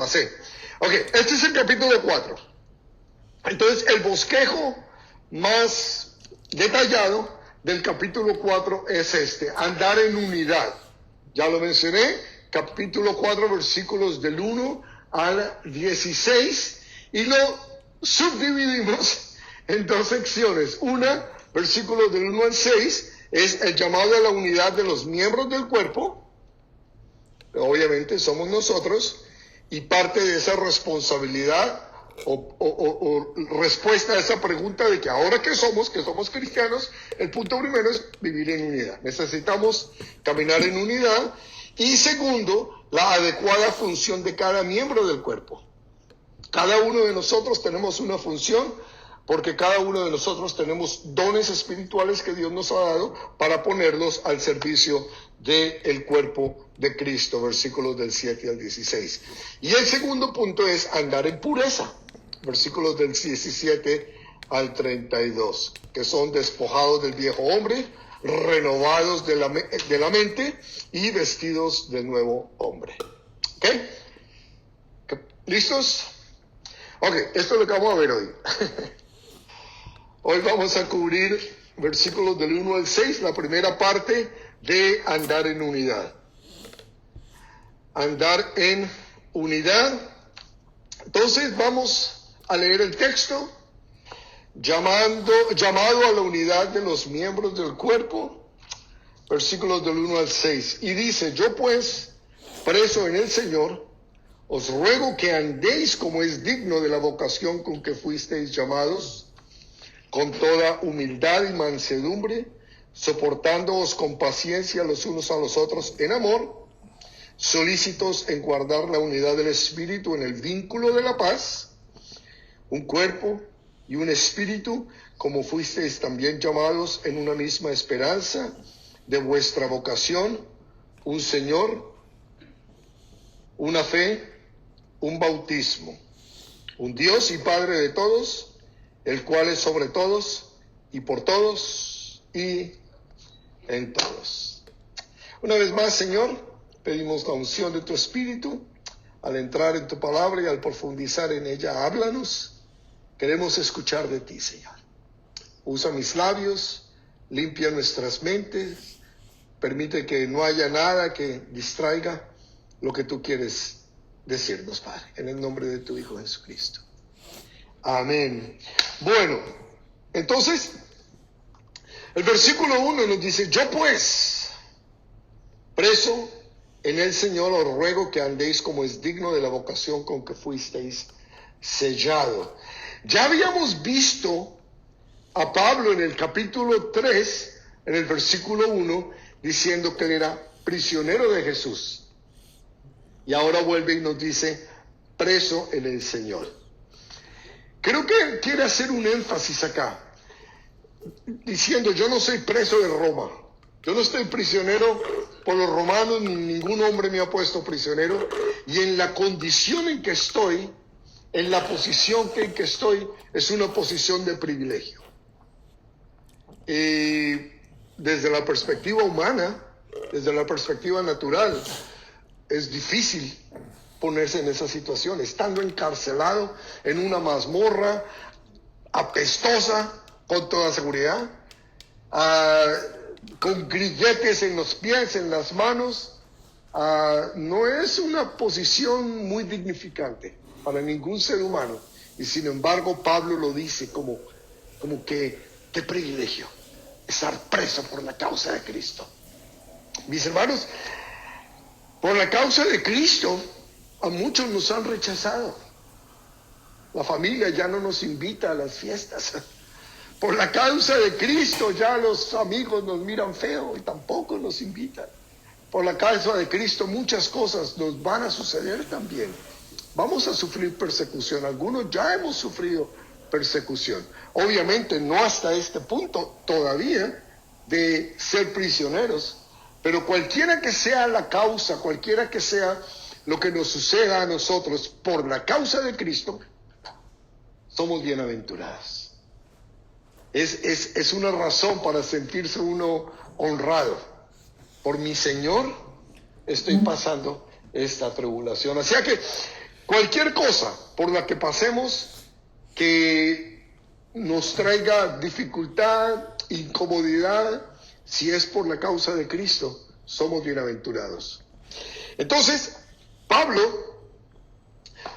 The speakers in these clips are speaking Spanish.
pasé. Ok, este es el capítulo 4. Entonces, el bosquejo más detallado del capítulo 4 es este: andar en unidad. Ya lo mencioné, capítulo 4, versículos del 1 al 16, y lo subdividimos en dos secciones. Una, versículos del 1 al 6, es el llamado a la unidad de los miembros del cuerpo. Obviamente somos nosotros, y parte de esa responsabilidad o respuesta a esa pregunta de que ahora que somos cristianos, el punto primero es vivir en unidad. Necesitamos caminar en unidad. Y segundo, la adecuada función de cada miembro del cuerpo. Cada uno de nosotros tenemos una función, porque cada uno de nosotros tenemos dones espirituales que Dios nos ha dado para ponerlos al servicio del cuerpo de Cristo, versículos del 7 al 16. Y el segundo punto es andar en pureza, versículos del 17 al 32, que son despojados del viejo hombre, renovados de la mente y vestidos del nuevo hombre. ¿Ok? ¿Listos? Ok, esto es lo que vamos a ver hoy. Hoy vamos a cubrir versículos del 1 al 6, la primera parte de andar en unidad. Andar en unidad. Entonces vamos a leer el texto. Llamado a la unidad de los miembros del cuerpo, versículos del 1 al 6. Y dice: yo pues, preso en el Señor, os ruego que andéis como es digno de la vocación con que fuisteis llamados, con toda humildad y mansedumbre, soportándoos con paciencia los unos a los otros en amor, solícitos en guardar la unidad del Espíritu en el vínculo de la paz, un cuerpo y un espíritu, como fuisteis también llamados en una misma esperanza de vuestra vocación, un Señor, una fe, un bautismo, un Dios y Padre de todos, el cual es sobre todos y por todos y en todos. Una vez más, Señor, pedimos la unción de tu Espíritu al entrar en tu palabra y al profundizar en ella. Háblanos. Queremos escuchar de ti, Señor. Usa mis labios, limpia nuestras mentes, permite que no haya nada que distraiga lo que tú quieres decirnos, Padre, en el nombre de tu Hijo Jesucristo. Amén. Bueno, entonces, el versículo 1 nos dice: yo pues, preso en el Señor, os ruego que andéis como es digno de la vocación con que fuisteis sellado. Ya habíamos visto a Pablo en el capítulo 3, en el versículo 1, diciendo que él era prisionero de Jesús. Y ahora vuelve y nos dice: preso en el Señor. Creo que quiere hacer un énfasis acá, diciendo: yo no soy preso de Roma. Yo no estoy prisionero por los romanos, ni ningún hombre me ha puesto prisionero. Y en la condición en que estoy, en la posición en que estoy, es una posición de privilegio. Y desde la perspectiva humana, desde la perspectiva natural, es difícil ponerse en esa situación, estando encarcelado en una mazmorra apestosa, con toda seguridad, con grilletes en los pies, en las manos. No es una posición muy dignificante para ningún ser humano, y sin embargo Pablo lo dice como que qué privilegio estar preso por la causa de Cristo. Mis hermanos, por la causa de Cristo a muchos nos han rechazado. La familia ya no nos invita a las fiestas. Por la causa de Cristo ya los amigos nos miran feo y tampoco nos invitan. Por la causa de Cristo muchas cosas nos van a suceder también. Vamos a sufrir persecución. Algunos ya hemos sufrido persecución. Obviamente no hasta este punto todavía de ser prisioneros, pero cualquiera que sea la causa, cualquiera que sea lo que nos suceda a nosotros por la causa de Cristo, somos bienaventurados. Es una razón para sentirse uno honrado. Por mi Señor estoy pasando esta tribulación. Así que Cualquier cosa por la que pasemos que nos traiga dificultad, incomodidad, si es por la causa de Cristo, somos bienaventurados. Entonces, Pablo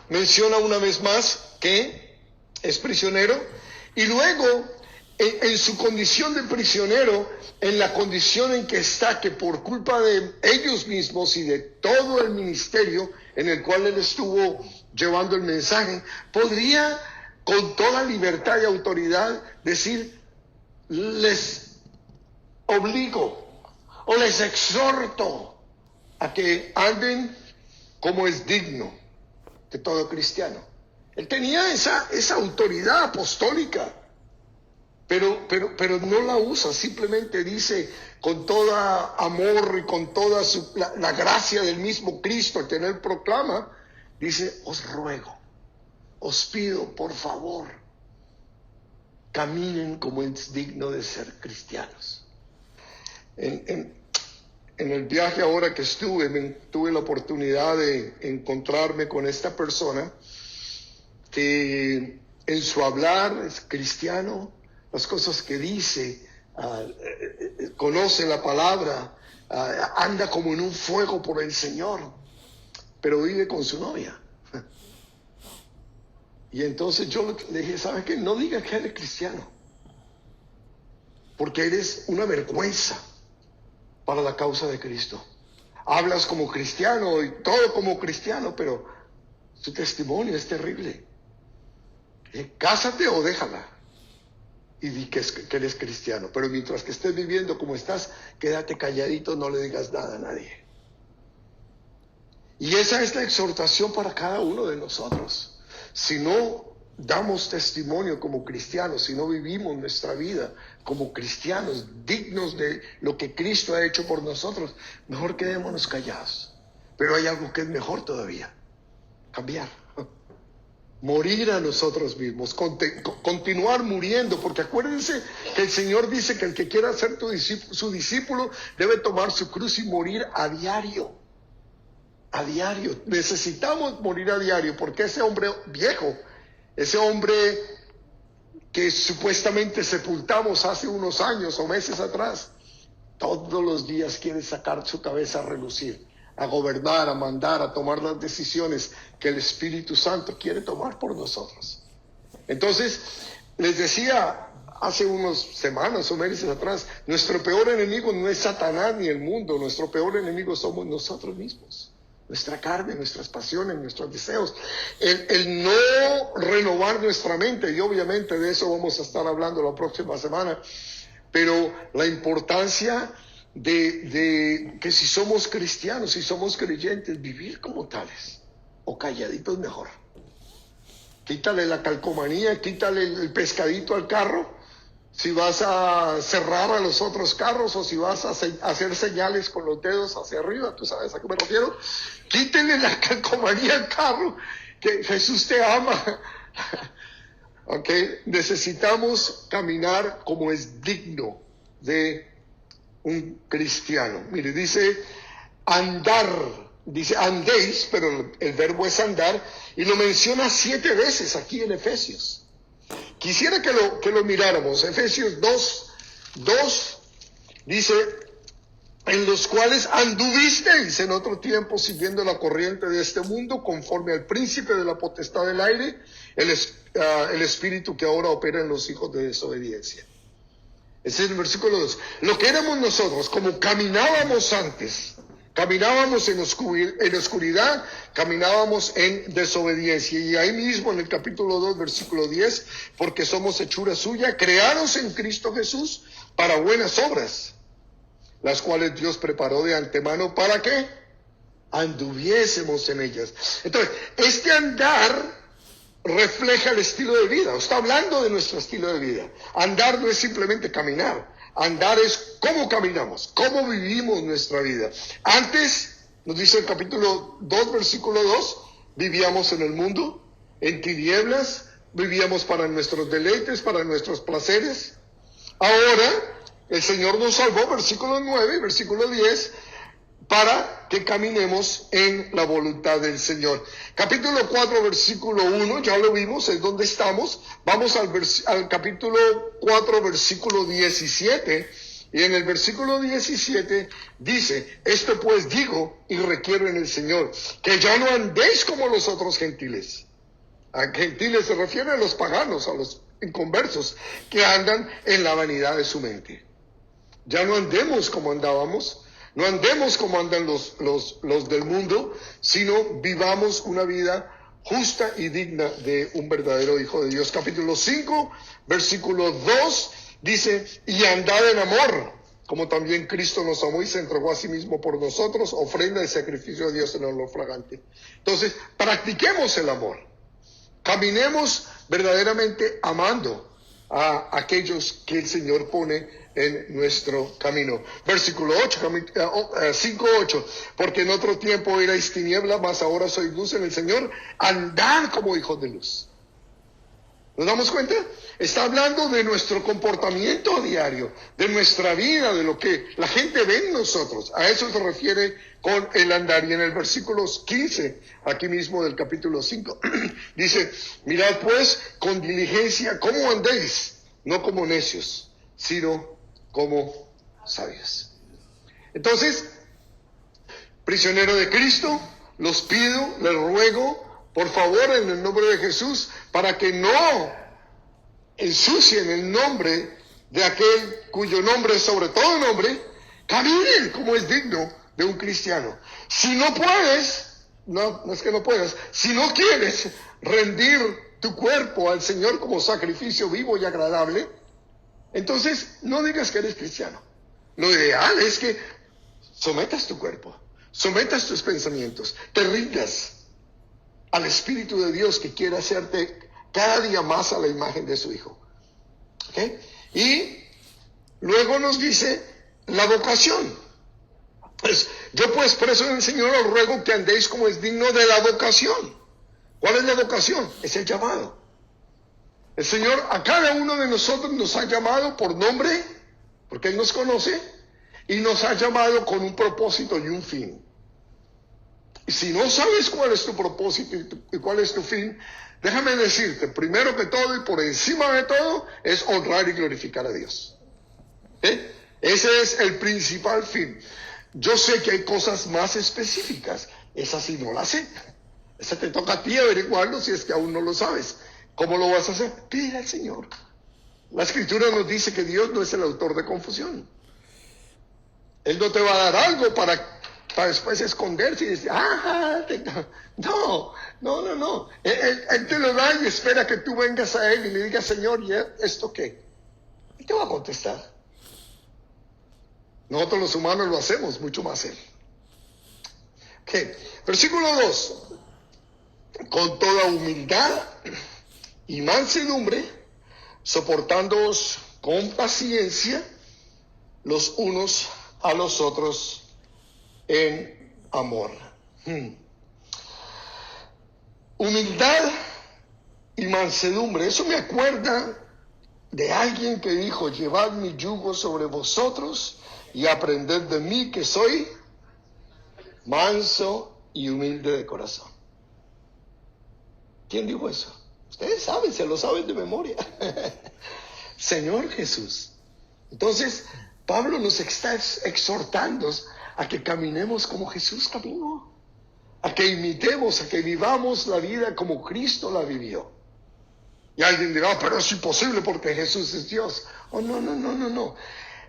menciona una vez más que es prisionero, y luego en su condición de prisionero, en la condición en que está, que por culpa de ellos mismos y de todo el ministerio en el cual él estuvo llevando el mensaje, podría con toda libertad y autoridad decir: les obligo o les exhorto a que anden como es digno de todo cristiano. Él tenía esa autoridad apostólica, pero no la usa. Simplemente dice, con todo amor y con toda la gracia del mismo Cristo que en él proclama, dice: os ruego, os pido, por favor, caminen como es digno de ser cristianos. En el viaje ahora que tuve la oportunidad de encontrarme con esta persona que en su hablar es cristiano, las cosas que dice, conoce la palabra, anda como en un fuego por el Señor, pero vive con su novia. Y entonces yo le dije: ¿sabes qué? No digas que eres cristiano, porque eres una vergüenza para la causa de Cristo. Hablas como cristiano y todo como cristiano, pero su testimonio es terrible. Cásate o déjala y di que eres cristiano, pero mientras que estés viviendo como estás, quédate calladito, no le digas nada a nadie. Y esa es la exhortación para cada uno de nosotros. Si no damos testimonio como cristianos, si no vivimos nuestra vida como cristianos dignos de lo que Cristo ha hecho por nosotros, mejor quedémonos callados. Pero hay algo que es mejor todavía: cambiar, morir a nosotros mismos, continuar muriendo, porque acuérdense que el Señor dice que el que quiera ser su discípulo debe tomar su cruz y morir a diario. A diario. Necesitamos morir a diario, porque ese hombre viejo, ese hombre que supuestamente sepultamos hace unos años o meses atrás, todos los días quiere sacar su cabeza a relucir, a gobernar, a mandar, a tomar las decisiones que el Espíritu Santo quiere tomar por nosotros. Entonces, les decía hace unas semanas o meses atrás, nuestro peor enemigo no es Satanás ni el mundo, nuestro peor enemigo somos nosotros mismos. Nuestra carne, nuestras pasiones, nuestros deseos, el no renovar nuestra mente, y obviamente de eso vamos a estar hablando la próxima semana, pero la importancia de que si somos cristianos, si somos creyentes, vivir como tales, o calladitos mejor. Quítale la calcomanía, quítale el pescadito al carro, si vas a cerrar a los otros carros o si vas a hacer señales con los dedos hacia arriba, tú sabes a qué me refiero. Quítenle la calcomanía al carro, que Jesús te ama. ¿Ok? Necesitamos caminar como es digno de un cristiano. Mire, dice andar, dice andéis, pero el verbo es andar, y lo menciona 7 veces aquí en Efesios. Quisiera que lo miráramos. Efesios 2 dice: en los cuales anduvisteis en otro tiempo siguiendo la corriente de este mundo, conforme al príncipe de la potestad del aire, el espíritu que ahora opera en los hijos de desobediencia. Ese es el versículo 2. Lo que éramos nosotros, como caminábamos antes, caminábamos en oscuridad, caminábamos en desobediencia. Y ahí mismo en el capítulo 2, versículo 10, porque somos hechura suya, creados en Cristo Jesús para buenas obras, las cuales Dios preparó de antemano para que anduviésemos en ellas. Entonces, este andar refleja el estilo de vida. Está hablando de nuestro estilo de vida. Andar no es simplemente caminar. Andar es cómo caminamos, cómo vivimos nuestra vida. Antes, nos dice el capítulo 2, versículo 2, vivíamos en el mundo, en tinieblas, vivíamos para nuestros deleites, para nuestros placeres. Ahora, el Señor nos salvó, versículo 9 y versículo 10, para que caminemos en la voluntad del Señor. Capítulo 4, versículo 1, ya lo vimos, es donde estamos. Vamos al capítulo 4, versículo 17. Y en el versículo 17 dice: esto pues digo y requiero en el Señor, que ya no andéis como los otros gentiles. A gentiles se refiere a los paganos, a los inconversos, que andan en la vanidad de su mente. Ya no andemos como andábamos, no andemos como andan los del mundo, sino vivamos una vida justa y digna de un verdadero Hijo de Dios. Capítulo 5, versículo 2, dice: y andad en amor, como también Cristo nos amó y se entregó a sí mismo por nosotros, ofrenda de sacrificio a Dios en olor fragante. Entonces, practiquemos el amor. Caminemos verdaderamente amando a aquellos que el Señor pone en nuestro camino. Versículo 8, 5:8, porque en otro tiempo erais tiniebla, mas ahora sois luz en el Señor, andad como hijos de luz. ¿Nos damos cuenta? Está hablando de nuestro comportamiento diario, de nuestra vida, de lo que la gente ve en nosotros. A eso se refiere con el andar. Y en el versículo 15, aquí mismo del capítulo 5, dice: mirad pues con diligencia cómo andéis, no como necios, sino como sabios. Entonces, prisionero de Cristo, los pido, les ruego, por favor, en el nombre de Jesús, para que no ensucien el nombre de aquel cuyo nombre es sobre todo nombre, caminen como es digno de un cristiano. Si no puedes, no es que no puedas, si no quieres rendir tu cuerpo al Señor como sacrificio vivo y agradable, entonces no digas que eres cristiano. Lo ideal es que sometas tu cuerpo, sometas tus pensamientos, te rindas al Espíritu de Dios que quiere hacerte cada día más a la imagen de su Hijo. ¿Okay? Y luego nos dice la vocación. Pues, yo pues preso en el Señor os ruego que andéis como es digno de la vocación. ¿Cuál es la vocación? Es el llamado. El Señor a cada uno de nosotros nos ha llamado por nombre, porque Él nos conoce, y nos ha llamado con un propósito y un fin. Y si no sabes cuál es tu propósito y cuál es tu fin, déjame decirte, primero que todo y por encima de todo, es honrar y glorificar a Dios. Ese es el principal fin. Yo sé que hay cosas más específicas, esas sí no las sé. Esa te toca a ti averiguarlo si es que aún no lo sabes. ¿Cómo lo vas a hacer? Pide al Señor. La Escritura nos dice que Dios no es el autor de confusión. Él no te va a dar algo para después esconderse y decir: no. Él te lo da y espera que tú vengas a Él y le digas: Señor, ¿y esto qué? Y te va a contestar. Nosotros los humanos lo hacemos, mucho más Él. Okay. Versículo 2. Con toda humildad y mansedumbre, soportándoos con paciencia los unos a los otros en amor. Humildad y mansedumbre. Eso me acuerda de alguien que dijo: llevad mi yugo sobre vosotros y aprended de mí, que soy manso y humilde de corazón. ¿Quién dijo eso? Ustedes saben, se lo saben de memoria. Señor Jesús. Entonces, Pablo nos está exhortando a que caminemos como Jesús caminó, a que imitemos, a que vivamos la vida como Cristo la vivió. Y alguien dirá: pero es imposible porque Jesús es Dios. Oh, no.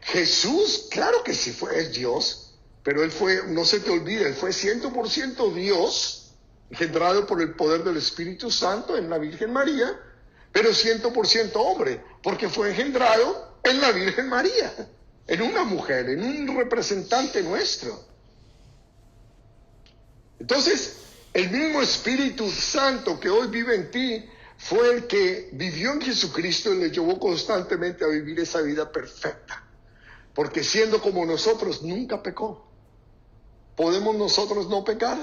Jesús, claro que sí es Dios, pero Él fue, no se te olvide, Él fue 100% Dios, engendrado por el poder del Espíritu Santo en la Virgen María, pero 100% hombre, porque fue engendrado en la Virgen María, en una mujer, en un representante nuestro. Entonces, el mismo Espíritu Santo que hoy vive en ti fue el que vivió en Jesucristo y le llevó constantemente a vivir esa vida perfecta, porque siendo como nosotros nunca pecó. ¿Podemos nosotros no pecar?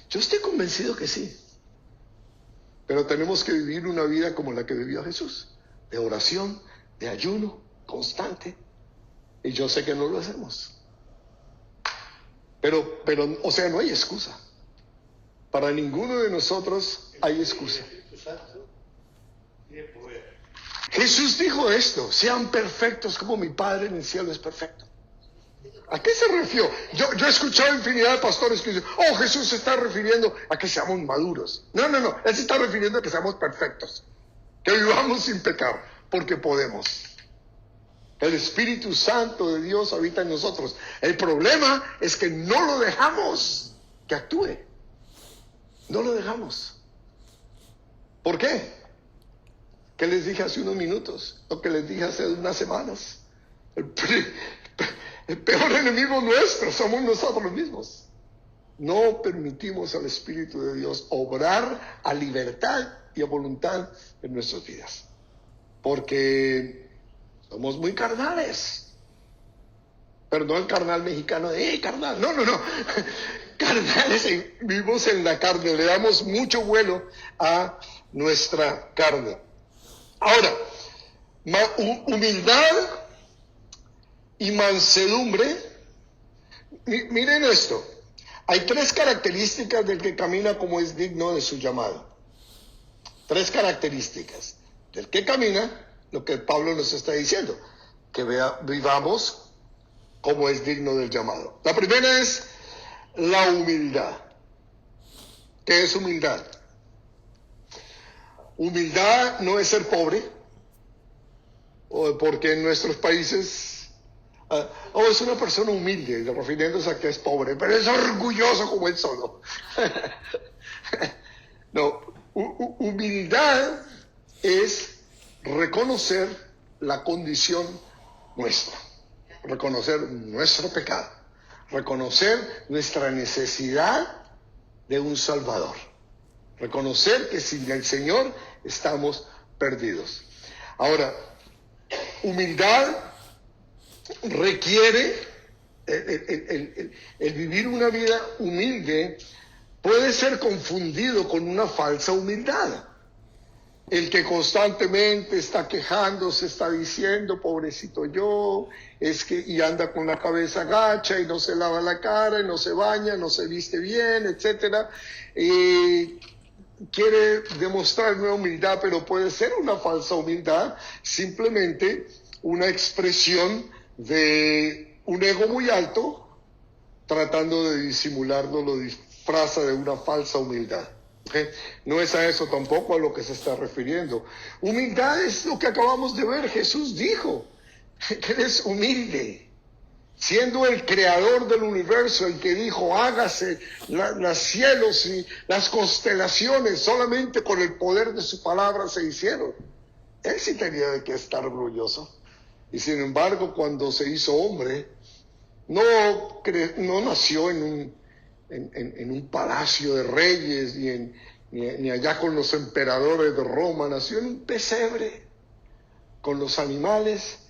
Yo estoy convencido que sí, pero tenemos que vivir una vida como la que vivió Jesús, de oración, de ayuno constante, y yo sé que no lo hacemos. Pero, o sea, no hay excusa. Para ninguno de nosotros hay excusa. Jesús dijo esto: sean perfectos como mi Padre en el cielo es perfecto. ¿A qué se refirió? Yo he escuchado infinidad de pastores que dicen: oh, Jesús se está refiriendo a que seamos maduros. No, Él se está refiriendo a que seamos perfectos, que vivamos sin pecar, porque podemos. El Espíritu Santo de Dios habita en nosotros. El problema es que no lo dejamos que actúe. No lo dejamos. ¿Por qué? ¿Qué les dije hace unos minutos? Lo que les dije hace unas semanas. El peor enemigo nuestro somos nosotros mismos. No permitimos al Espíritu de Dios obrar a libertad y a voluntad en nuestras vidas. Porque somos muy carnales. Pero no el carnal mexicano de carnal. No. Carnales, vivimos en la carne. Le damos mucho vuelo a nuestra carne. Ahora, humildad y mansedumbre. Miren esto. Hay 3 características del que camina como es digno de su llamado. 3 características del que camina, lo que Pablo nos está diciendo, que vivamos como es digno del llamado. La primera es la humildad. ¿Qué es humildad? Humildad no es ser pobre, porque en nuestros países, es una persona humilde, refiriéndose a que es pobre, pero es orgulloso como él solo. No, humildad es reconocer la condición nuestra, reconocer nuestro pecado, reconocer nuestra necesidad de un Salvador, reconocer que sin el Señor estamos perdidos. Ahora, humildad requiere el vivir una vida humilde. Puede ser confundido con una falsa humildad. El que constantemente está quejándose, está diciendo: pobrecito yo, y anda con la cabeza gacha y no se lava la cara, y no se baña, no se viste bien, etcétera. Quiere demostrar una humildad, pero puede ser una falsa humildad, simplemente una expresión de un ego muy alto, tratando de disimularlo, lo disfraza de una falsa humildad. ¿Okay? No es a eso tampoco a lo que se está refiriendo. Humildad es lo que acabamos de ver. Jesús dijo que eres humilde. Siendo el creador del universo, el que dijo: hágase los cielos y las constelaciones, solamente con el poder de su palabra se hicieron. Él sí tenía de qué estar orgulloso. Y sin embargo, cuando se hizo hombre, no nació en un palacio de reyes, ni allá con los emperadores de Roma. Nació en un pesebre con los animales,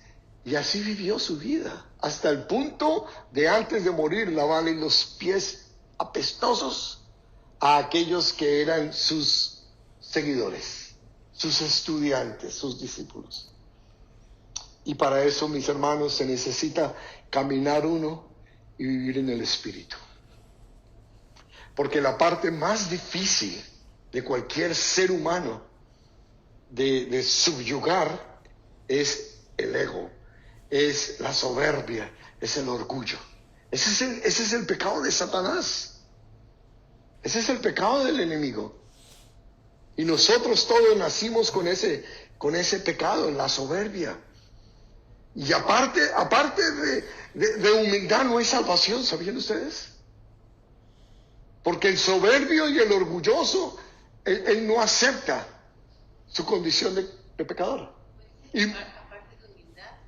y así vivió su vida, hasta el punto de, antes de morir, lavarle los pies apestosos a aquellos que eran sus seguidores, sus estudiantes, sus discípulos. Y para eso, mis hermanos, se necesita caminar uno y vivir en el Espíritu. Porque la parte más difícil de cualquier ser humano de subyugar es el ego, es la soberbia, es el orgullo. Ese es el pecado de Satanás. Ese es el pecado del enemigo. Y nosotros todos nacimos con ese pecado, la soberbia. Y aparte de humildad no hay salvación, ¿sabían ustedes? Porque el soberbio y el orgulloso, él no acepta su condición de pecador. Y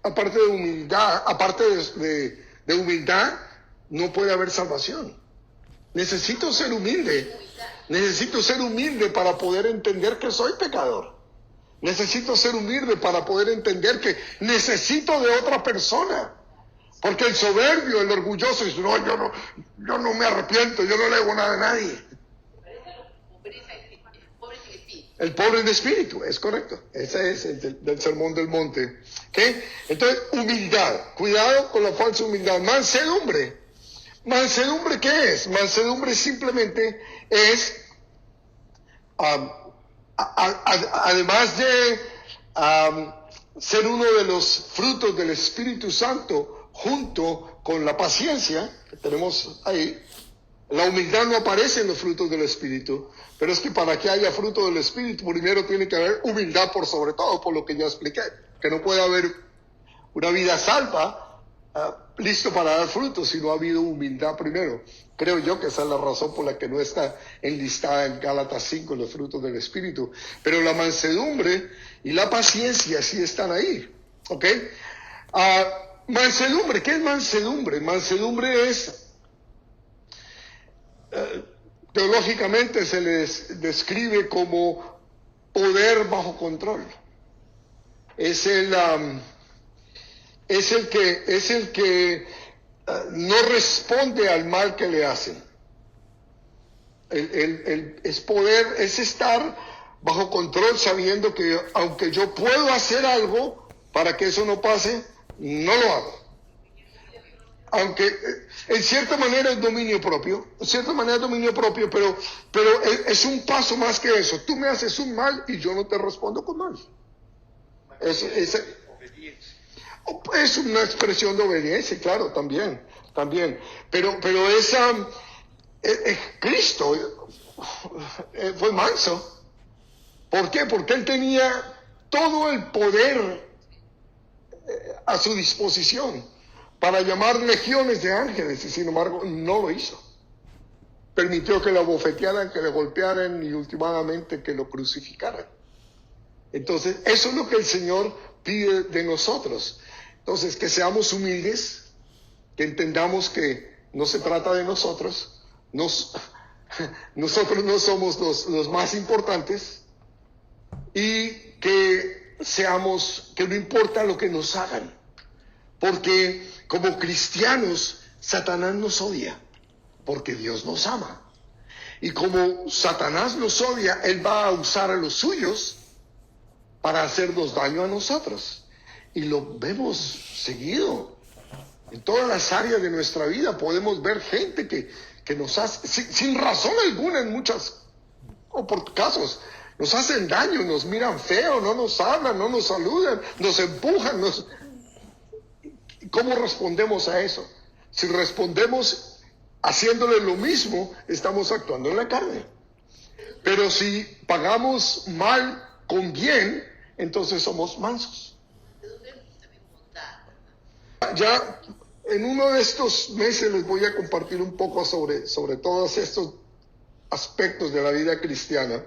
aparte de humildad, no puede haber salvación. Necesito ser humilde. Necesito ser humilde para poder entender que soy pecador. Necesito ser humilde para poder entender que necesito de otra persona. Porque el soberbio, el orgulloso dice: no, yo no me arrepiento, yo no le hago nada a nadie. El pobre de espíritu, es correcto. Ese es el del Sermón del Monte. ¿Okay? Entonces, humildad. Cuidado con la falsa humildad. Mansedumbre. ¿Mansedumbre qué es? Mansedumbre simplemente es, además de ser uno de los frutos del Espíritu Santo, junto con la paciencia que tenemos ahí. La humildad no aparece en los frutos del Espíritu, pero es que para que haya fruto del Espíritu, primero tiene que haber humildad por sobre todo, por lo que ya expliqué, que no puede haber una vida salva, listo para dar frutos, si no ha habido humildad primero. Creo yo que esa es la razón por la que no está enlistada en Gálatas 5 los frutos del Espíritu. Pero la mansedumbre y la paciencia sí están ahí. ¿Ok? Mansedumbre, ¿qué es mansedumbre? Mansedumbre es, teológicamente se les describe como poder bajo control. Es el que no responde al mal que le hacen. Es estar bajo control sabiendo que aunque yo puedo hacer algo para que eso no pase, no lo hago. Aunque en cierta manera es dominio propio, pero es un paso más que eso. Tú me haces un mal y yo no te respondo con mal. Es una expresión de obediencia, claro, también. Pero Cristo fue manso. ¿Por qué? Porque él tenía todo el poder a su disposición para llamar legiones de ángeles, y sin embargo no lo hizo. Permitió que lo abofetearan, que le golpearan y últimamente que lo crucificaran. Entonces, eso es lo que el Señor pide de nosotros. Entonces, que seamos humildes, que entendamos que no se trata de nosotros, nosotros no somos los más importantes, y que no importa lo que nos hagan, porque como cristianos Satanás nos odia, porque Dios nos ama, y como Satanás nos odia, él va a usar a los suyos para hacernos daño a nosotros, y lo vemos seguido en todas las áreas de nuestra vida. Podemos ver gente que nos hace, sin razón alguna en muchos casos, nos hacen daño, nos miran feo, no nos hablan, no nos saludan, nos empujan. ¿Cómo respondemos a eso? Si respondemos haciéndole lo mismo, estamos actuando en la carne. Pero si pagamos mal con bien, entonces somos mansos. Ya en uno de estos meses les voy a compartir un poco sobre todos estos aspectos de la vida cristiana,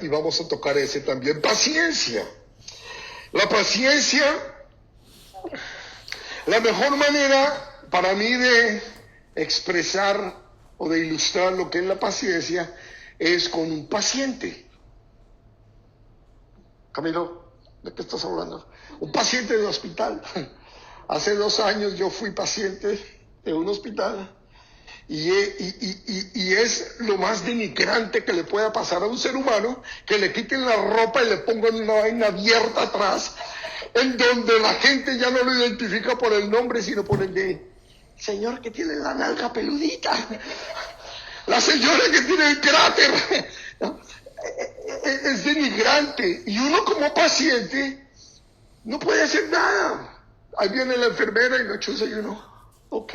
y vamos a tocar ese también. Paciencia. La paciencia, la mejor manera para mí de expresar o de ilustrar lo que es la paciencia es con un paciente. Camilo, ¿de qué estás hablando? Un paciente de hospital. Hace 2 años yo fui paciente en un hospital, y es lo más denigrante que le pueda pasar a un ser humano, que le quiten la ropa y le pongan una vaina abierta atrás, en donde la gente ya no lo identifica por el nombre, sino por el de señor que tiene la nalga peludita, la señora que tiene el cráter. Es denigrante, y uno como paciente no puede hacer nada. Ahí viene la enfermera y lo chusa, y uno, ok,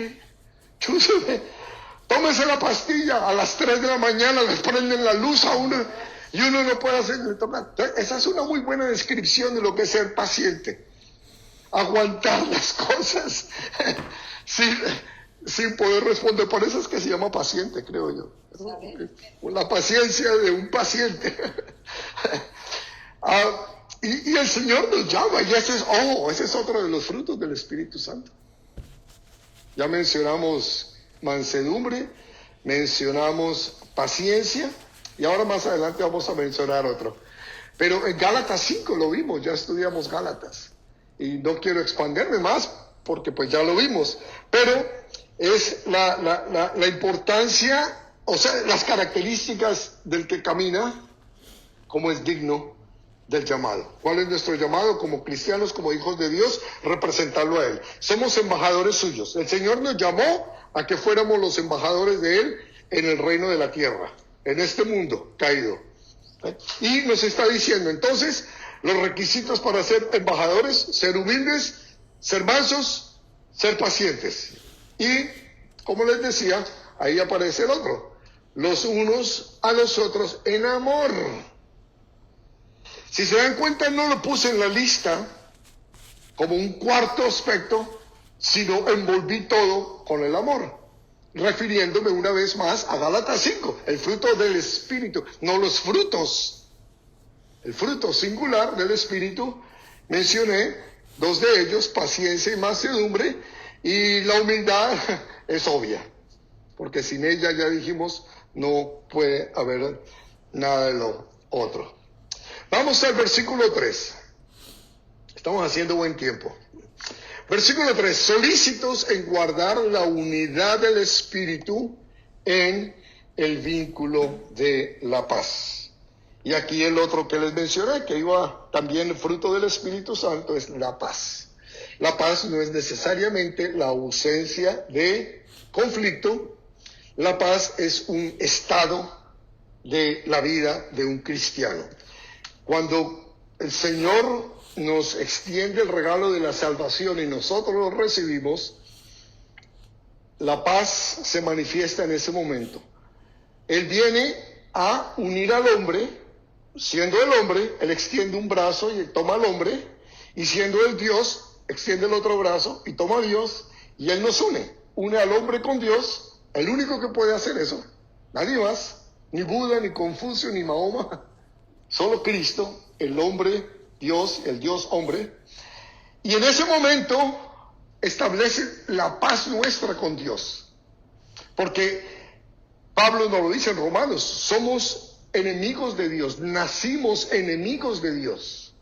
chúseme, tómese la pastilla. A las 3 de la mañana les prenden la luz a uno y uno no puede hacer. Esa es una muy buena descripción de lo que es ser paciente. Aguantar las cosas sin poder responder. Por eso es que se llama paciente, creo yo. La paciencia de un paciente. Y el Señor nos llama, y ese es otro de los frutos del Espíritu Santo. Ya mencionamos mansedumbre, mencionamos paciencia, y ahora más adelante vamos a mencionar otro. Pero en Gálatas 5 lo vimos, ya estudiamos Gálatas, y no quiero expandirme más porque pues ya lo vimos, pero es la importancia, o sea, las características del que camina como es digno del llamado. ¿Cuál es nuestro llamado como cristianos, como hijos de Dios? Representarlo a Él. Somos embajadores suyos. El Señor nos llamó a que fuéramos los embajadores de Él en el reino de la tierra, en este mundo caído. Y nos está diciendo, entonces, los requisitos para ser embajadores: ser humildes, ser mansos, ser pacientes. Y, como les decía, ahí aparece el otro: los unos a los otros en amor. Si se dan cuenta, no lo puse en la lista como un cuarto aspecto, sino envolví todo con el amor, refiriéndome una vez más a Gálatas 5, el fruto del Espíritu, no los frutos. El fruto singular del Espíritu, mencioné dos de ellos: paciencia y mansedumbre, y la humildad es obvia, porque sin ella, ya dijimos, no puede haber nada de lo otro. Vamos al versículo 3. Estamos haciendo buen tiempo. Versículo 3. Solícitos en guardar la unidad del Espíritu en el vínculo de la paz. Y aquí el otro que les mencioné, que iba también el fruto del Espíritu Santo, es la paz. La paz no es necesariamente la ausencia de conflicto. La paz es un estado de la vida de un cristiano. Cuando el Señor nos extiende el regalo de la salvación y nosotros lo recibimos, la paz se manifiesta en ese momento. Él viene a unir al hombre. Siendo el hombre, Él extiende un brazo y toma al hombre, y siendo el Dios, extiende el otro brazo y toma a Dios, y Él nos une al hombre con Dios. El único que puede hacer eso, nadie más, ni Buda, ni Confucio, ni Mahoma, solo Cristo, el hombre Dios, el Dios hombre. Y en ese momento establece la paz nuestra con Dios, porque Pablo nos lo dice en Romanos: somos enemigos de Dios, nacimos enemigos de Dios,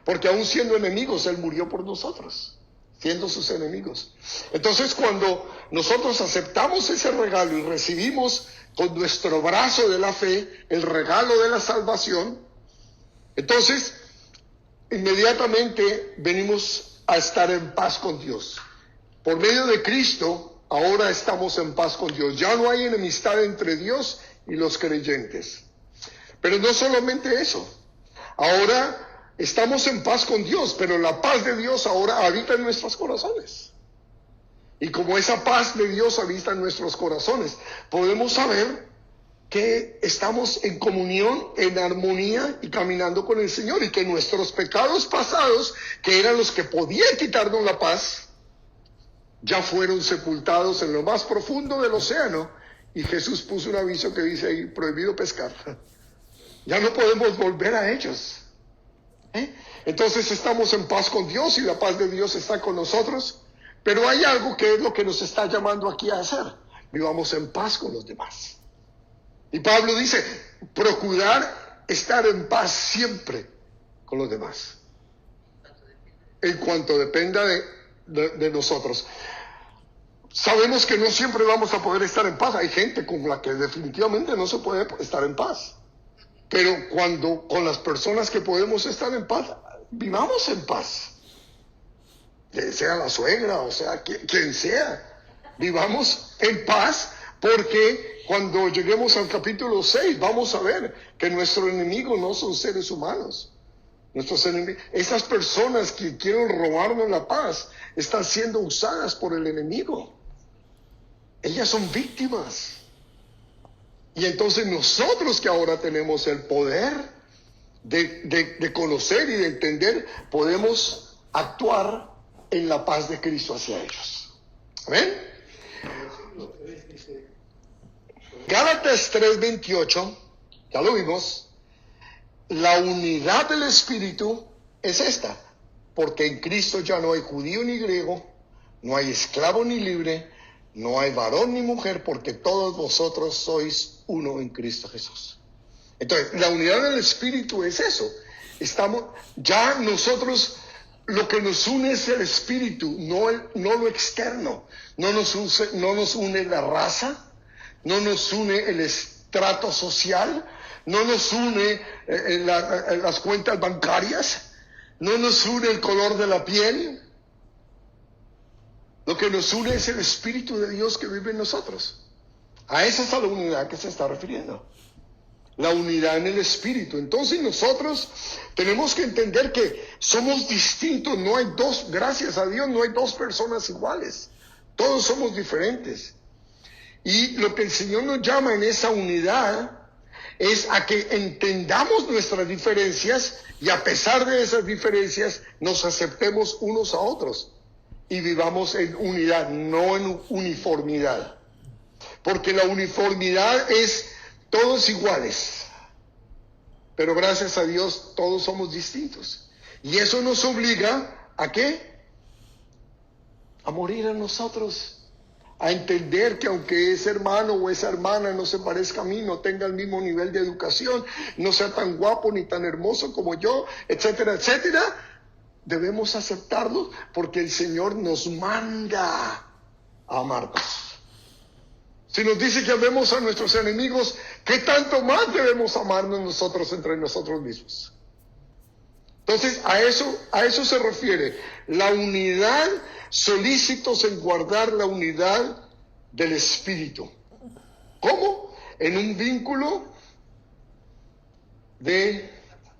porque aún siendo enemigos, Él murió por nosotros, siendo sus enemigos. Entonces, cuando nosotros aceptamos ese regalo y recibimos con nuestro brazo de la fe el regalo de la salvación, entonces inmediatamente venimos a estar en paz con Dios. Por medio de Cristo, ahora estamos en paz con Dios. Ya no hay enemistad entre Dios y los creyentes. Pero no solamente eso. Ahora estamos en paz con Dios, pero la paz de Dios ahora habita en nuestros corazones. Y como esa paz de Dios habita en nuestros corazones, podemos saber que estamos en comunión, en armonía y caminando con el Señor, y que nuestros pecados pasados, que eran los que podían quitarnos la paz, ya fueron sepultados en lo más profundo del océano. Y Jesús puso un aviso que dice ahí: prohibido pescar. Ya no podemos volver a ellos. Entonces estamos en paz con Dios y la paz de Dios está con nosotros. Pero hay algo que es lo que nos está llamando aquí a hacer: vivamos en paz con los demás. Y Pablo dice: procurar estar en paz siempre con los demás, en cuanto dependa de nosotros. Sabemos que no siempre vamos a poder estar en paz. Hay gente con la que definitivamente no se puede estar en paz. Pero cuando con las personas que podemos estar en paz, vivamos en paz. Sea la suegra, o sea quien sea, vivamos en paz, porque cuando lleguemos al capítulo 6 vamos a ver que nuestro enemigo no son seres humanos. Nuestros enemigos, esas personas que quieren robarnos la paz, están siendo usadas por el enemigo. Ellas son víctimas. Y entonces nosotros, que ahora tenemos el poder de conocer y de entender, podemos actuar en la paz de Cristo hacia ellos. ¿Amén? Gálatas 3:28, ya lo vimos. La unidad del Espíritu es esta: porque en Cristo ya no hay judío ni griego, no hay esclavo ni libre, no hay varón ni mujer, porque todos vosotros sois uno en Cristo Jesús. Entonces, la unidad del Espíritu es eso. Ya nosotros, lo que nos une es el Espíritu, no lo externo. No nos une la raza, no nos une el estrato social, no nos une las cuentas bancarias, no nos une el color de la piel. Lo que nos une es el Espíritu de Dios que vive en nosotros. A esa es a la unidad que se está refiriendo. La unidad en el Espíritu. Entonces nosotros tenemos que entender que somos distintos. No hay dos, gracias a Dios, no hay dos personas iguales. Todos somos diferentes. Y lo que el Señor nos llama en esa unidad es a que entendamos nuestras diferencias y a pesar de esas diferencias nos aceptemos unos a otros y vivamos en unidad, no en uniformidad. Porque la uniformidad es todos iguales, pero gracias a Dios todos somos distintos. Y eso nos obliga ¿a qué? A morir a nosotros. A entender que aunque ese hermano o esa hermana no se parezca a mí, no tenga el mismo nivel de educación, no sea tan guapo ni tan hermoso como yo, etcétera, etcétera, debemos aceptarlo porque el Señor nos manda a amarnos. Si nos dice que amemos a nuestros enemigos, ¿qué tanto más debemos amarnos nosotros entre nosotros mismos? Entonces, a eso se refiere la unidad, solícitos en guardar la unidad del Espíritu. ¿Cómo? En un vínculo de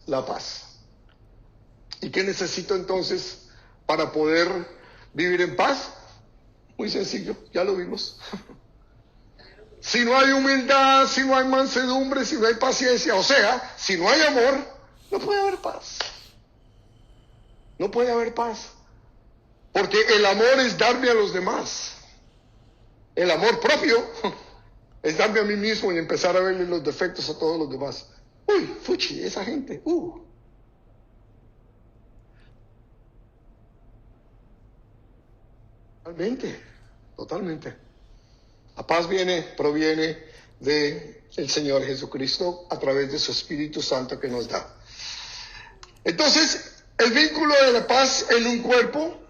la paz. ¿Y qué necesito entonces para poder vivir en paz? Muy sencillo, ya lo vimos. Si no hay humildad, si no hay mansedumbre, si no hay paciencia, o sea, si no hay amor, no puede haber paz. No puede haber paz. Porque el amor es darme a los demás. El amor propio es darme a mí mismo y empezar a verle los defectos a todos los demás. Uy, fuchi, esa gente. Totalmente. La paz proviene del Señor Jesucristo a través de su Espíritu Santo que nos da. Entonces, el vínculo de la paz en un cuerpo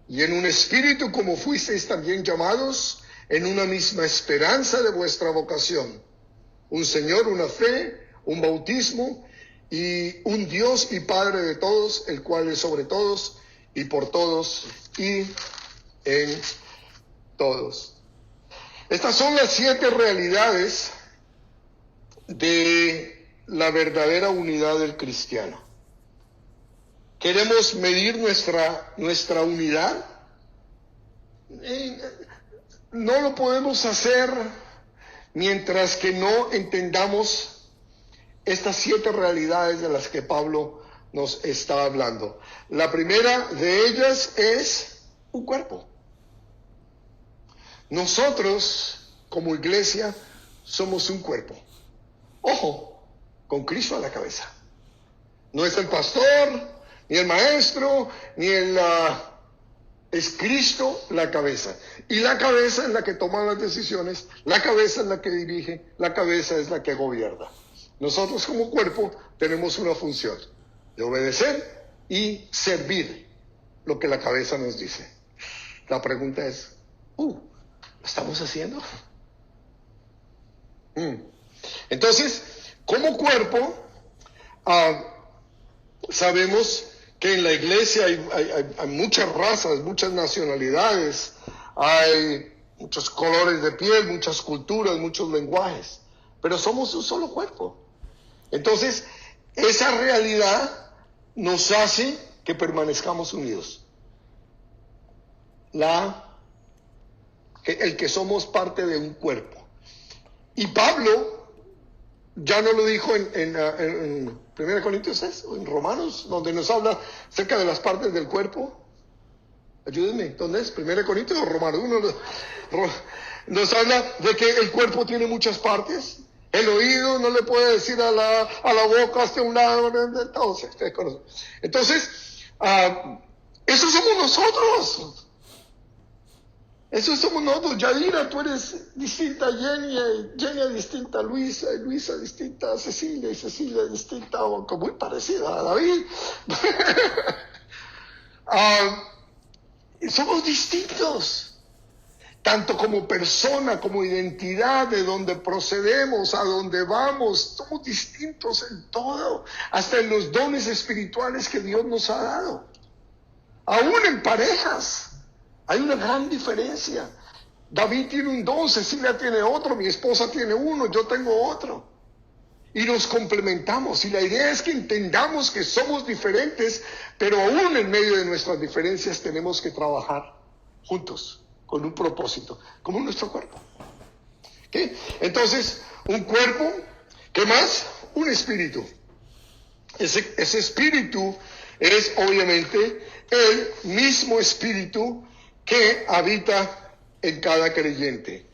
y en un espíritu, como fuisteis también llamados, en una misma esperanza de vuestra vocación. Un Señor, una fe, un bautismo y un Dios y Padre de todos, el cual es sobre todos y por todos y en todos. Estas son las 7 realidades de la verdadera unidad del cristiano. ¿Queremos medir nuestra unidad? No lo podemos hacer mientras que no entendamos estas 7 realidades de las que Pablo nos está hablando. La primera de ellas es un cuerpo. Nosotros, como iglesia, somos un cuerpo. Ojo, con Cristo a la cabeza. No es el pastor, ni el maestro, ni es Cristo la cabeza. Y la cabeza es la que toma las decisiones, la cabeza es la que dirige, la cabeza es la que gobierna. Nosotros como cuerpo tenemos una función de obedecer y servir lo que la cabeza nos dice. La pregunta es, ¿lo estamos haciendo? Entonces, como cuerpo, sabemos que en la iglesia hay muchas razas, muchas nacionalidades, hay muchos colores de piel, muchas culturas, muchos lenguajes, pero somos un solo cuerpo. Entonces, esa realidad nos hace que permanezcamos unidos. El que somos parte de un cuerpo. Y Pablo ya no lo dijo en 1 Corintios o en Romanos, donde nos habla acerca de las partes del cuerpo. Ayúdenme, ¿dónde es? 1 Corintios o Romanos. Nos habla de que el cuerpo tiene muchas partes. El oído no le puede decir a la boca hasta un lado. Entonces, eso somos nosotros. Eso somos nosotros. Yadira, tú eres distinta a Jenny, Jenny distinta a Luisa, y Luisa distinta a Cecilia, y Cecilia distinta, aunque muy parecida a David. Somos distintos, tanto como persona, como identidad, de donde procedemos, a donde vamos. Somos distintos en todo, hasta en los dones espirituales que Dios nos ha dado. Aún en parejas. Hay una gran diferencia. David tiene un don, Cecilia tiene otro, mi esposa tiene uno, yo tengo otro. Y nos complementamos. Y la idea es que entendamos que somos diferentes, pero aún en medio de nuestras diferencias tenemos que trabajar juntos, con un propósito, como nuestro cuerpo. ¿Okay? Entonces, un cuerpo, ¿qué más? Un espíritu. Ese espíritu es obviamente el mismo espíritu que habita en cada creyente.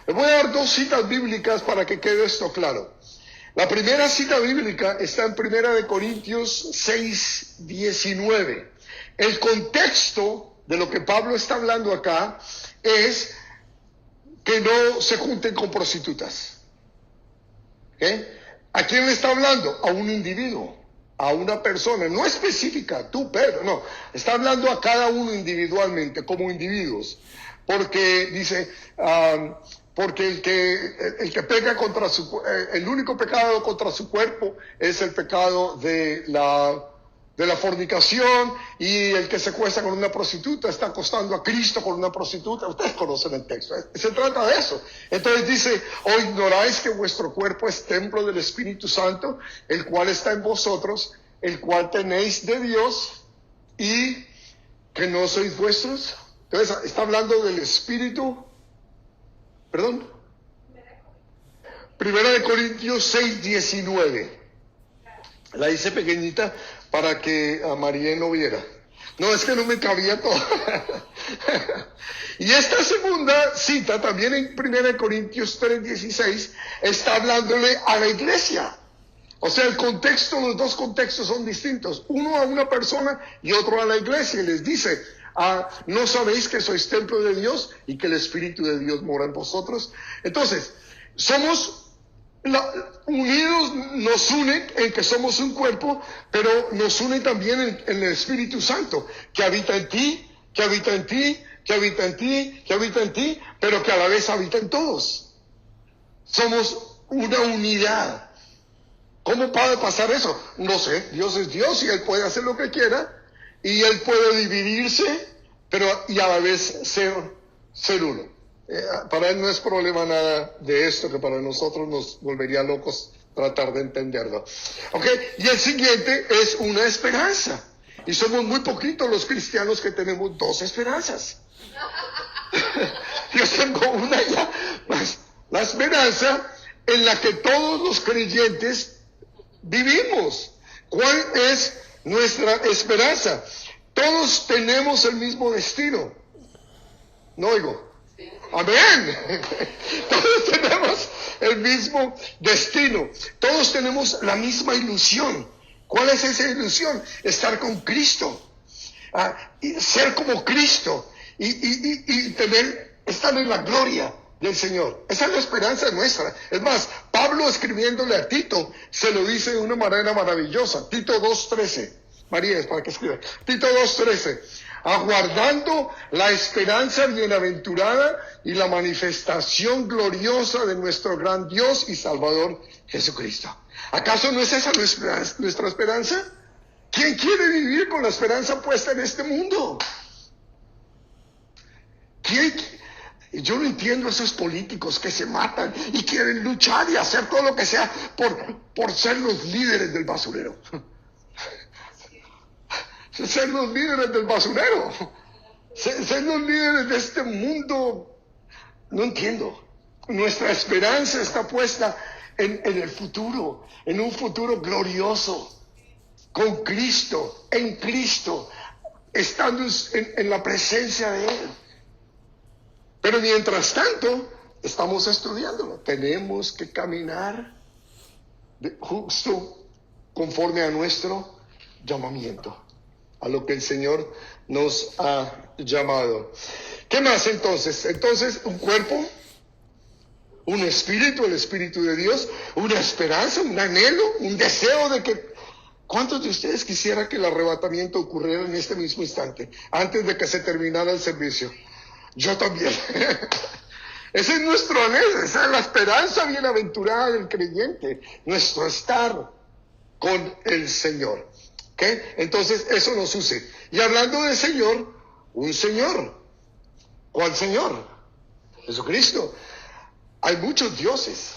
Les voy a dar 2 citas bíblicas para que quede esto claro. La primera cita bíblica está en 1 Corintios 6, 19. El contexto de lo que Pablo está hablando acá es que no se junten con prostitutas. ¿Okay? ¿A quién le está hablando? A un individuo, a una persona, no específica, tú, Pedro, no. Está hablando a cada uno individualmente, como individuos. Porque dice, porque el que peca contra el único pecado contra su cuerpo es el pecado de la fornicación, y el que se acuesta con una prostituta está acostando a Cristo con una prostituta. Ustedes conocen el texto, se trata de eso. Entonces dice, ¿o ignoráis que vuestro cuerpo es templo del Espíritu Santo, el cual está en vosotros, el cual tenéis de Dios, y que no sois vuestros? Entonces está hablando del Espíritu. Perdón. 1 Corintios 6, 19. La hice pequeñita para que a María no viera. No, es que no me cabía todo. Y esta segunda cita, también en 1 Corintios 3, 16, está hablándole a la iglesia. O sea, el contexto, los 2 contextos son distintos. Uno a una persona y otro a la iglesia. Y les dice, ¿no sabéis que sois templo de Dios y que el Espíritu de Dios mora en vosotros? Entonces, somos unidos, nos une en que somos un cuerpo, pero nos une también en el Espíritu Santo, que habita en ti, que habita en ti, que habita en ti, que habita en ti, pero que a la vez habita en todos. Somos una unidad. ¿Cómo puede pasar eso? No sé, Dios es Dios y Él puede hacer lo que quiera, y Él puede dividirse, pero y a la vez ser uno. Para Él no es problema nada de esto, que para nosotros nos volvería locos tratar de entenderlo. ¿Okay? Y el siguiente es una esperanza. Y somos muy poquitos los cristianos que tenemos 2 esperanzas. Yo tengo una ya. La esperanza en la que todos los creyentes vivimos. ¿Cuál es nuestra esperanza? Todos tenemos el mismo destino. No oigo. Amén. Todos tenemos el mismo destino. Todos tenemos la misma ilusión. ¿Cuál es esa ilusión? Estar con Cristo. Y ser como Cristo. Y estar en la gloria del Señor. Esa es la esperanza nuestra. Es más, Pablo, escribiéndole a Tito, se lo dice de una manera maravillosa. Tito 2:13. María, es para que escriba. Tito 2:13. Aguardando la esperanza bienaventurada y la manifestación gloriosa de nuestro gran Dios y Salvador Jesucristo. ¿Acaso no es esa nuestra esperanza? ¿Quién quiere vivir con la esperanza puesta en este mundo? Yo no entiendo a esos políticos que se matan y quieren luchar y hacer todo lo que sea por ser los líderes del basurero. Ser los líderes del basurero, ser los líderes de este mundo. No entiendo. Nuestra esperanza está puesta en el futuro, en un futuro glorioso, con Cristo, en Cristo, estando en la presencia de Él. Pero mientras tanto, estamos estudiándolo. Tenemos que caminar justo conforme a nuestro llamamiento, a lo que el Señor nos ha llamado. ¿Qué más entonces? Entonces, un cuerpo, un espíritu, el Espíritu de Dios, una esperanza, un anhelo, un deseo de que... ¿Cuántos de ustedes quisieran que el arrebatamiento ocurriera en este mismo instante, antes de que se terminara el servicio? Yo también. Ese es nuestro anhelo, esa es la esperanza bienaventurada del creyente, nuestro estar con el Señor. ¿Okay? Entonces eso nos use. Y hablando del Señor, un Señor. ¿Cuál Señor? Jesucristo. Hay muchos dioses.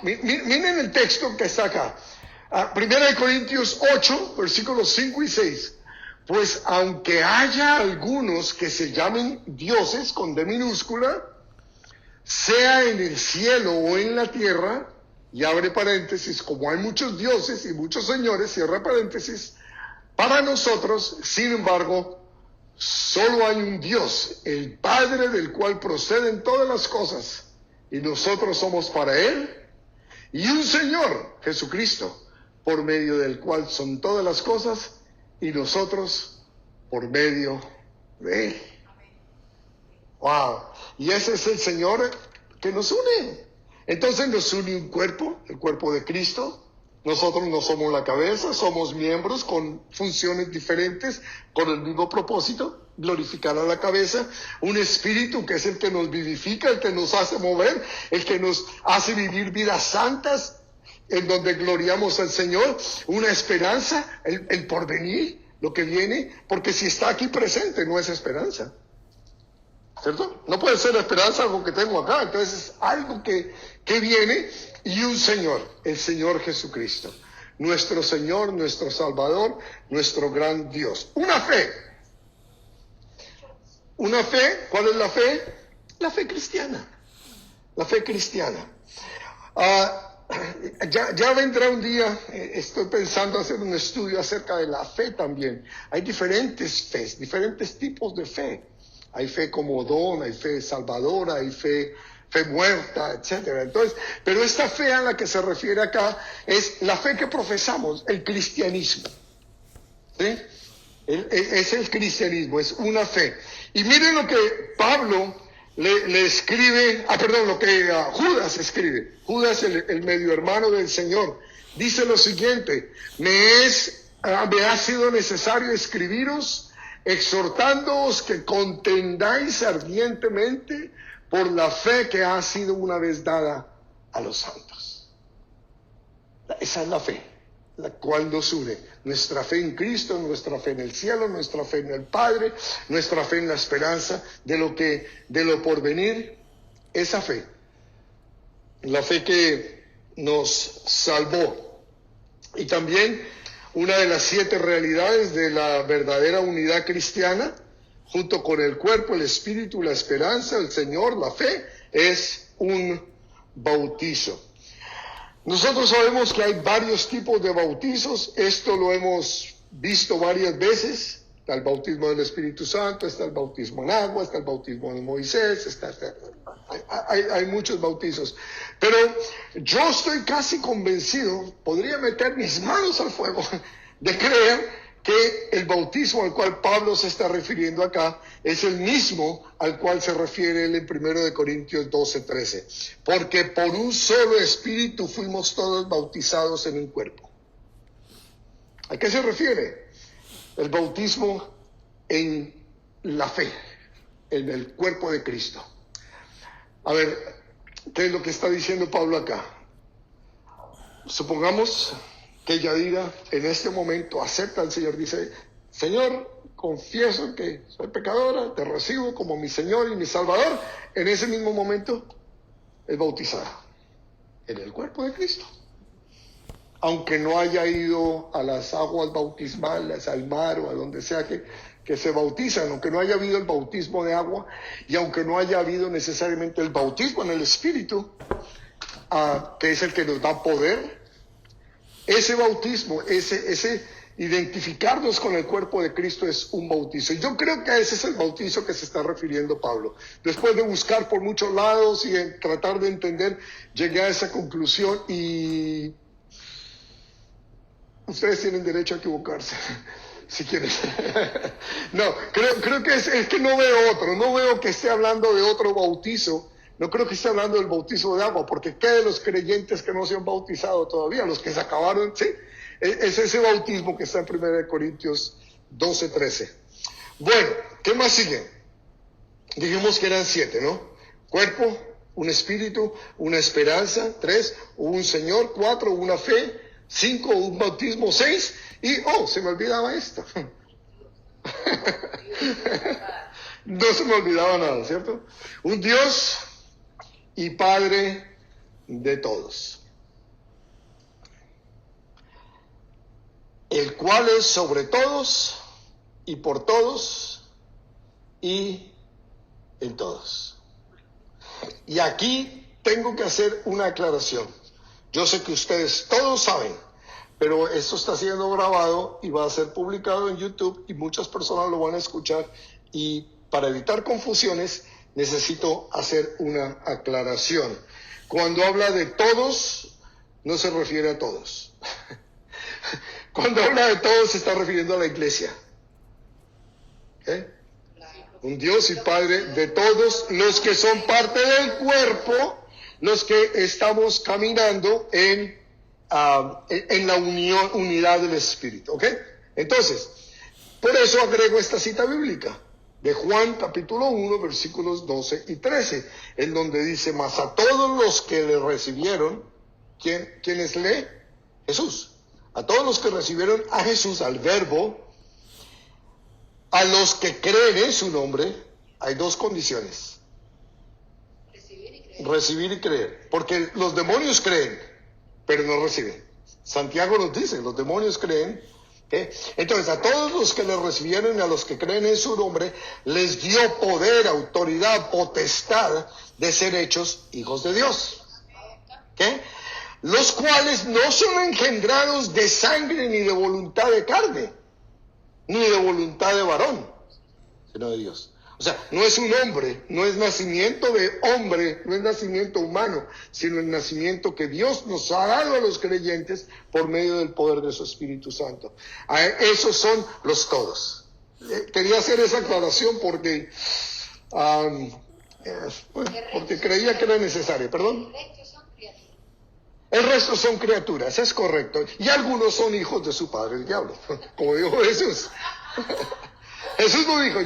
Miren el texto que está acá. 1 Corintios 8, versículos 5 y 6. Pues aunque haya algunos que se llamen dioses con D minúscula, sea en el cielo o en la tierra, y abre paréntesis, como hay muchos dioses y muchos señores, cierra paréntesis, para nosotros, sin embargo, solo hay un Dios, el Padre del cual proceden todas las cosas, y nosotros somos para Él, y un Señor, Jesucristo, por medio del cual son todas las cosas, y nosotros por medio de Él. Wow. Y ese es el Señor que nos une. Entonces nos une un cuerpo, el cuerpo de Cristo. Nosotros no somos la cabeza, somos miembros con funciones diferentes, con el mismo propósito, glorificar a la cabeza. Un espíritu que es el que nos vivifica, el que nos hace mover, el que nos hace vivir vidas santas, en donde gloriamos al Señor. Una esperanza, el porvenir, lo que viene, porque si está aquí presente no es esperanza. ¿Cierto? No puede ser esperanza algo que tengo acá, entonces es algo que viene, y un Señor, el Señor Jesucristo, nuestro Señor, nuestro Salvador, nuestro gran Dios. Una fe, ¿cuál es la fe? La fe cristiana, la fe cristiana. Ya vendrá un día, estoy pensando hacer un estudio acerca de la fe también. Hay diferentes fes, diferentes tipos de fe. Hay fe como don, hay fe salvadora, hay fe muerta, etcétera. Entonces, pero esta fe a la que se refiere acá es la fe que profesamos, el cristianismo. ¿Sí? Es el cristianismo, es una fe. Y miren lo que Pablo le escribe, lo que Judas escribe. Judas, el medio hermano del Señor, dice lo siguiente: me ha sido necesario escribiros, exhortándoos que contendáis ardientemente por la fe que ha sido una vez dada a los santos. Esa es la fe, la cual nos une. Nuestra fe en Cristo, nuestra fe en el cielo, nuestra fe en el Padre, nuestra fe en la esperanza de lo porvenir. Esa fe, la fe que nos salvó. Y también una de las 7 realidades de la verdadera unidad cristiana, junto con el cuerpo, el espíritu, la esperanza, el Señor, la fe, es un bautizo. Nosotros sabemos que hay varios tipos de bautizos. Esto lo hemos visto varias veces. Está el bautismo del Espíritu Santo, está el bautismo en agua, está el bautismo de Moisés, hay muchos bautizos. Pero yo estoy casi convencido, podría meter mis manos al fuego, de creer que el bautismo al cual Pablo se está refiriendo acá es el mismo al cual se refiere él en 1 Corintios 12:13. Porque por un solo espíritu fuimos todos bautizados en un cuerpo. ¿A qué se refiere? El bautismo en la fe, en el cuerpo de Cristo. A ver, ¿qué es lo que está diciendo Pablo acá? Supongamos que Yadira en este momento acepta al Señor, dice: Señor, confieso que soy pecadora, te recibo como mi Señor y mi Salvador. En ese mismo momento es bautizada en el cuerpo de Cristo. Aunque no haya ido a las aguas bautismales, al mar o a donde sea que se bautizan, aunque no haya habido el bautismo de agua y aunque no haya habido necesariamente el bautismo en el Espíritu, que es el que nos da poder, ese bautismo, ese identificarnos con el cuerpo de Cristo es un bautizo. Yo creo que ese es el bautizo que se está refiriendo Pablo. Después de buscar por muchos lados y tratar de entender, llegué a esa conclusión y ustedes tienen derecho a equivocarse, si quieren. No, creo que es que no veo que esté hablando de otro bautizo. No creo que esté hablando del bautismo de agua, porque ¿qué de los creyentes que no se han bautizado todavía? Los que se acabaron, sí. Es ese bautismo que está en 1 Corintios 12:13. Bueno, ¿qué más sigue? Dijimos que eran 7, ¿no? Cuerpo, un espíritu, una esperanza, 3, un Señor, 4, una fe, 5, un bautismo, 6, y, se me olvidaba esto. No se me olvidaba nada, ¿cierto? Un Dios y Padre de todos, el cual es sobre todos y por todos y en todos. Y aquí tengo que hacer una aclaración. Yo sé que ustedes todos saben, pero esto está siendo grabado y va a ser publicado en YouTube y muchas personas lo van a escuchar, y para evitar confusiones necesito hacer una aclaración. Cuando habla de todos, no se refiere a todos. Cuando habla de todos se está refiriendo a la iglesia. Un Dios y Padre de todos los que son parte del cuerpo, los que estamos caminando en la unidad del Espíritu. ¿Ok? Entonces, por eso agrego esta cita bíblica de Juan capítulo 1, versículos 12 y 13, en donde dice: mas a todos los que le recibieron, ¿quiénes lee? Jesús. A todos los que recibieron a Jesús, al Verbo, a los que creen en su nombre, hay dos condiciones: recibir y creer. Porque los demonios creen, pero no reciben. Santiago nos dice, los demonios creen. Entonces, a todos los que le recibieron y a los que creen en su nombre, les dio poder, autoridad, potestad de ser hechos hijos de Dios. Los cuales no son engendrados de sangre ni de voluntad de carne, ni de voluntad de varón, sino de Dios. O sea, no es un hombre, no es nacimiento de hombre, no es nacimiento humano, sino el nacimiento que Dios nos ha dado a los creyentes por medio del poder de su Espíritu Santo. Esos son los todos. Quería hacer esa aclaración porque creía que era necesario. ¿Perdón? El resto son criaturas, es correcto. Y algunos son hijos de su padre el diablo, como dijo Jesús. Jesús no dijo,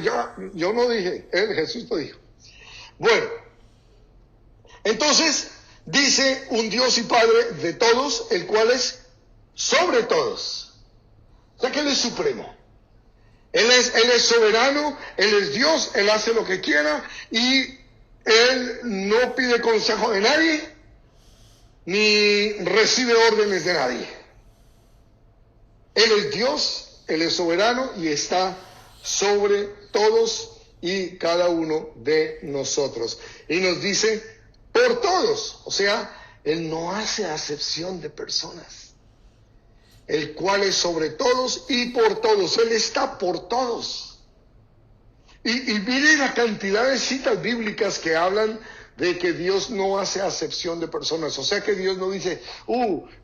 yo no dije, Jesús lo dijo. Bueno, entonces dice un Dios y Padre de todos, el cual es sobre todos. O sea que Él es supremo. Él es soberano, Él es Dios, Él hace lo que quiera y Él no pide consejo de nadie, ni recibe órdenes de nadie. Él es Dios, Él es soberano y está sobre todos y cada uno de nosotros. Y nos dice, por todos. O sea, Él no hace acepción de personas. El cual es sobre todos y por todos. Él está por todos. Y mire la cantidad de citas bíblicas que hablan de que Dios no hace acepción de personas. O sea que Dios no dice,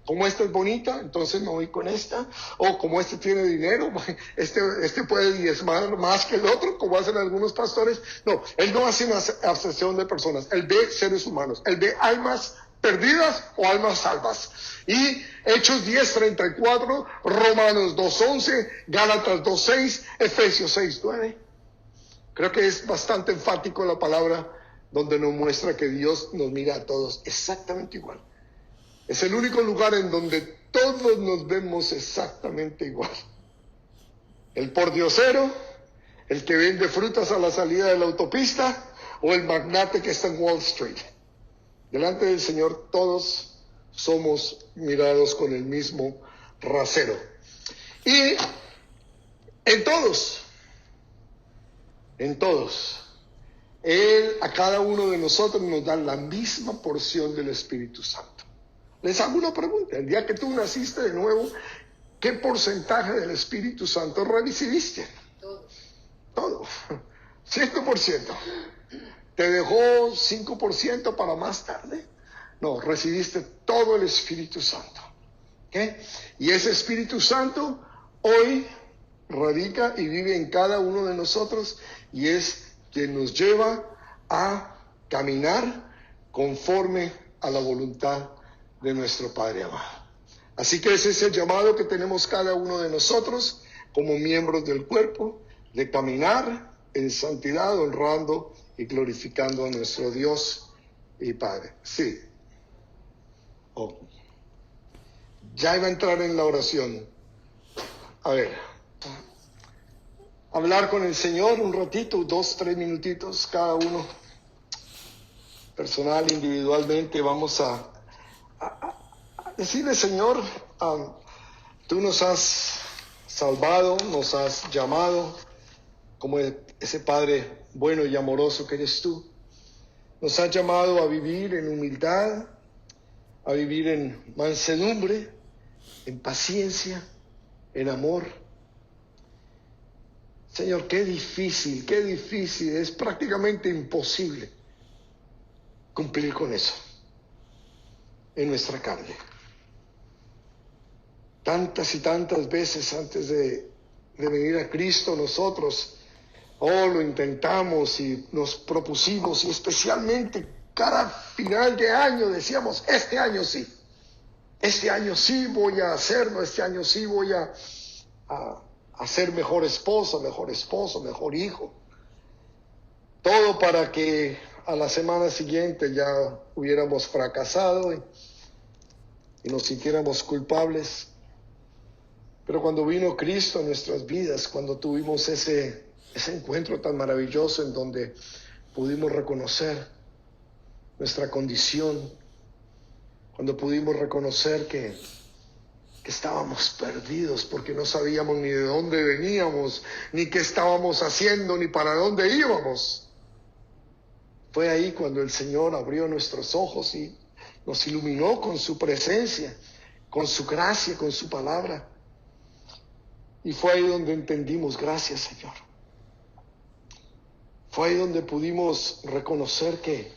como esta es bonita, entonces me voy con esta. O como este tiene dinero, este puede diezmar más que el otro, como hacen algunos pastores. No, Él no hace una acepción de personas. Él ve seres humanos. Él ve almas perdidas o almas salvas. Y Hechos 10:34, Romanos 2:11, Gálatas 2:6, Efesios 6:9. Creo que es bastante enfático la palabra donde nos muestra que Dios nos mira a todos exactamente igual. Es el único lugar en donde todos nos vemos exactamente igual. El pordiosero, el que vende frutas a la salida de la autopista, o el magnate que está en Wall Street. Delante del Señor todos somos mirados con el mismo rasero. Y en todos, Él a cada uno de nosotros nos da la misma porción del Espíritu Santo. Les hago una pregunta. El día que tú naciste de nuevo, ¿qué porcentaje del Espíritu Santo recibiste? Todo. 100%. ¿Te dejó 5% para más tarde? No, recibiste todo el Espíritu Santo. Y ese Espíritu Santo hoy radica y vive en cada uno de nosotros y es quien nos lleva a caminar conforme a la voluntad de nuestro Padre amado. Así que ese es el llamado que tenemos cada uno de nosotros como miembros del cuerpo, de caminar en santidad, honrando y glorificando a nuestro Dios y Padre. Sí. Ya iba a entrar en la oración. A ver. hablar con el Señor un ratito, 2, 3 minutitos cada uno. Personal, individualmente, vamos a decirle, Señor, tú nos has salvado, nos has llamado como ese Padre bueno y amoroso que eres tú. Nos has llamado a vivir en humildad, a vivir en mansedumbre, en paciencia, en amor. Señor, qué difícil, es prácticamente imposible cumplir con eso en nuestra carne. Tantas y tantas veces antes de venir a Cristo nosotros, lo intentamos y nos propusimos, y especialmente cada final de año decíamos, este año sí voy a hacerlo, este año sí voy a ser mejor esposa, mejor hijo. Todo para que a la semana siguiente ya hubiéramos fracasado y nos sintiéramos culpables. Pero cuando vino Cristo a nuestras vidas, cuando tuvimos ese encuentro tan maravilloso en donde pudimos reconocer nuestra condición, cuando pudimos reconocer que estábamos perdidos porque no sabíamos ni de dónde veníamos, ni qué estábamos haciendo, ni para dónde íbamos. Fue ahí cuando el Señor abrió nuestros ojos y nos iluminó con su presencia, con su gracia, con su palabra. Y fue ahí donde entendimos, gracias, Señor. Fue ahí donde pudimos reconocer que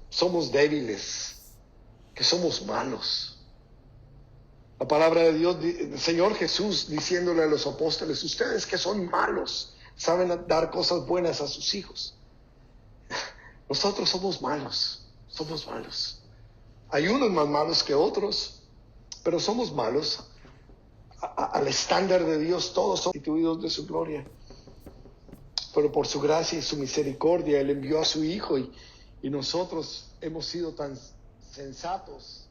somos débiles, que somos malos. La palabra de Dios, el Señor Jesús diciéndole a los apóstoles, ustedes que son malos, saben dar cosas buenas a sus hijos. Nosotros somos malos. Hay unos más malos que otros, pero somos malos. Al estándar de Dios todos son constituidos de su gloria. Pero por su gracia y su misericordia Él envió a su Hijo y nosotros hemos sido tan sensatos